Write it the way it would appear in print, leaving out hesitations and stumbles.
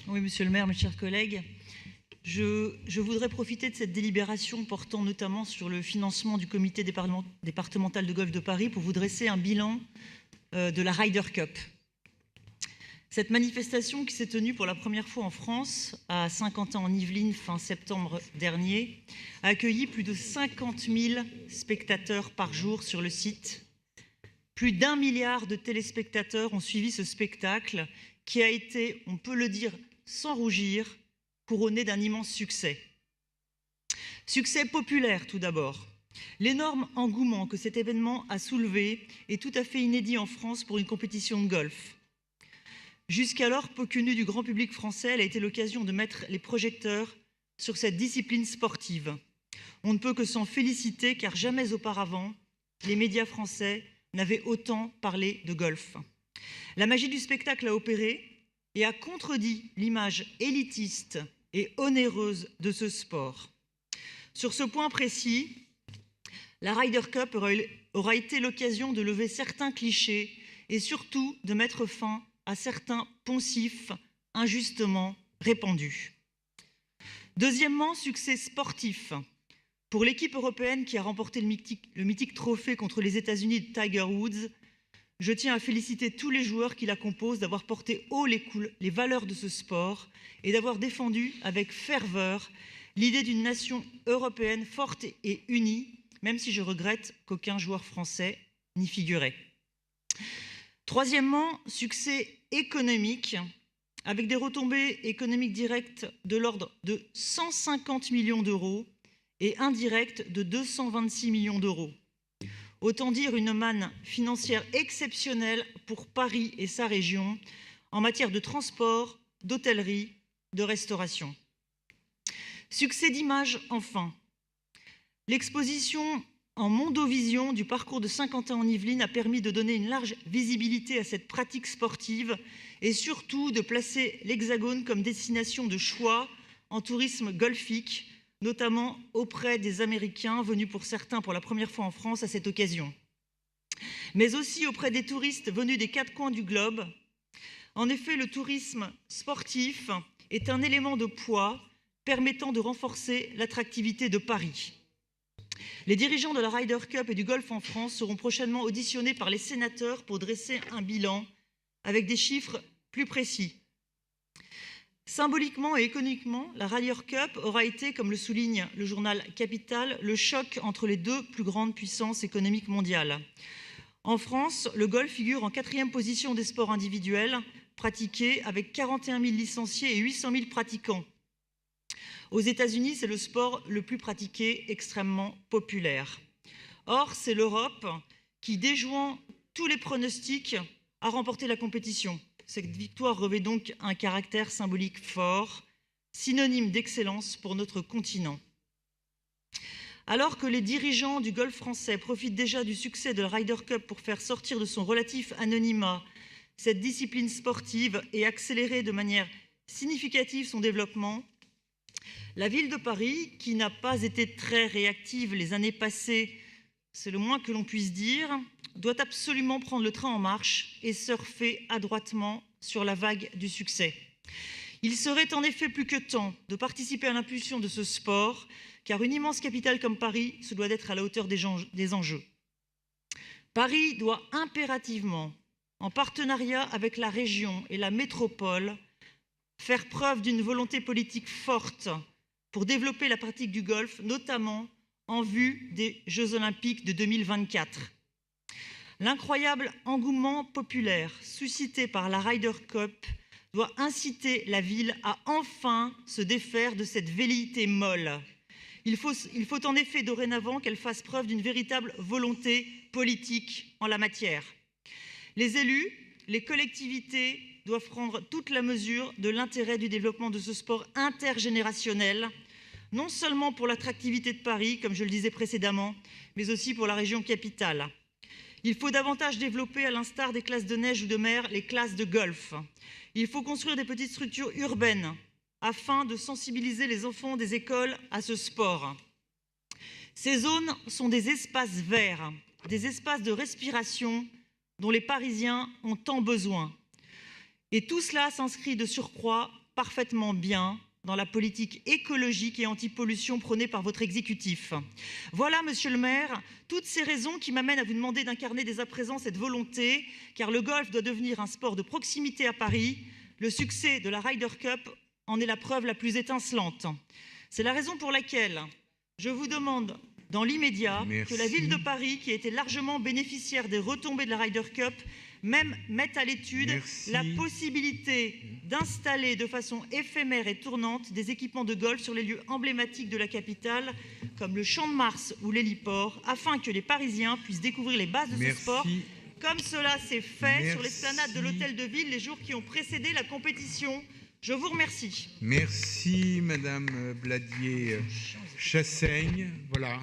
Oui, monsieur le maire, mes chers collègues, je voudrais profiter de cette délibération portant notamment sur le financement du comité départemental de golf de Paris pour vous dresser un bilan de la Ryder Cup. Cette manifestation qui s'est tenue pour la première fois en France, à Saint-Quentin-en-Yvelines, fin septembre dernier, a accueilli plus de 50 000 spectateurs par jour sur le site. Plus d'1 milliard de téléspectateurs ont suivi ce spectacle qui a été, on peut le dire sans rougir, couronné d'un immense succès. Succès populaire tout d'abord. L'énorme engouement que cet événement a soulevé est tout à fait inédit en France pour une compétition de golf. Jusqu'alors peu connue du grand public français, elle a été l'occasion de mettre les projecteurs sur cette discipline sportive. On ne peut que s'en féliciter car jamais auparavant, les médias français n'avaient autant parlé de golf. La magie du spectacle a opéré et a contredit l'image élitiste et onéreuse de ce sport. Sur ce point précis, la Ryder Cup aura été l'occasion de lever certains clichés et surtout de mettre fin à certains poncifs injustement répandus. Deuxièmement, succès sportif. Pour l'équipe européenne qui a remporté le mythique trophée contre les États-Unis de Tiger Woods, je tiens à féliciter tous les joueurs qui la composent d'avoir porté haut les valeurs de ce sport et d'avoir défendu avec ferveur l'idée d'une nation européenne forte et unie, même si je regrette qu'aucun joueur français n'y figurait. Troisièmement, succès économique, avec des retombées économiques directes de l'ordre de 150 millions d'euros et indirectes de 226 millions d'euros. Autant dire une manne financière exceptionnelle pour Paris et sa région en matière de transport, d'hôtellerie, de restauration. Succès d'image enfin. L'exposition en Mondovision du parcours de Saint-Quentin-en-Yvelines a permis de donner une large visibilité à cette pratique sportive et surtout de placer l'Hexagone comme destination de choix en tourisme golfique, notamment auprès des Américains venus pour certains pour la première fois en France à cette occasion, mais aussi auprès des touristes venus des 4 coins du globe. En effet, le tourisme sportif est un élément de poids permettant de renforcer l'attractivité de Paris. Les dirigeants de la Ryder Cup et du golf en France seront prochainement auditionnés par les sénateurs pour dresser un bilan avec des chiffres plus précis. Symboliquement et économiquement, la Ryder Cup aura été, comme le souligne le journal Capital, le choc entre les 2 plus grandes puissances économiques mondiales. En France, le golf figure en 4e position des sports individuels pratiqués avec 41 000 licenciés et 800 000 pratiquants. Aux États-Unis, c'est le sport le plus pratiqué, extrêmement populaire. Or, c'est l'Europe qui, déjouant tous les pronostics, a remporté la compétition. Cette victoire revêt donc un caractère symbolique fort, synonyme d'excellence pour notre continent. Alors que les dirigeants du golf français profitent déjà du succès de la Ryder Cup pour faire sortir de son relatif anonymat cette discipline sportive et accélérer de manière significative son développement, la ville de Paris, qui n'a pas été très réactive les années passées, c'est le moins que l'on puisse dire, doit absolument prendre le train en marche et surfer adroitement sur la vague du succès. Il serait en effet plus que temps de participer à l'impulsion de ce sport, car une immense capitale comme Paris se doit d'être à la hauteur des enjeux. Paris doit impérativement, en partenariat avec la région et la métropole, faire preuve d'une volonté politique forte pour développer la pratique du golf, notamment en vue des Jeux Olympiques de 2024. L'incroyable engouement populaire suscité par la Ryder Cup doit inciter la ville à enfin se défaire de cette velléité molle. Il faut en effet dorénavant qu'elle fasse preuve d'une véritable volonté politique en la matière. Les élus, les collectivités doivent prendre toute la mesure de l'intérêt du développement de ce sport intergénérationnel, non seulement pour l'attractivité de Paris, comme je le disais précédemment, mais aussi pour la région capitale. Il faut davantage développer, à l'instar des classes de neige ou de mer, les classes de golf. Il faut construire des petites structures urbaines afin de sensibiliser les enfants des écoles à ce sport. Ces zones sont des espaces verts, des espaces de respiration dont les Parisiens ont tant besoin. Et tout cela s'inscrit de surcroît parfaitement bien dans la politique écologique et anti-pollution prônée par votre exécutif. Voilà, monsieur le maire, toutes ces raisons qui m'amènent à vous demander d'incarner dès à présent cette volonté, car le golf doit devenir un sport de proximité à Paris. Le succès de la Ryder Cup en est la preuve la plus étincelante. C'est la raison pour laquelle je vous demande dans l'immédiat que la ville de Paris, qui a été largement bénéficiaire des retombées de la Ryder Cup, même mette à l'étude la possibilité d'installer de façon éphémère et tournante des équipements de golf sur les lieux emblématiques de la capitale, comme le Champ de Mars ou l'héliport, afin que les Parisiens puissent découvrir les bases de ce sport, comme cela s'est fait sur l'esplanade de l'Hôtel de Ville les jours qui ont précédé la compétition. Je vous remercie. Merci, Madame Bladier-Chassaigne. Voilà.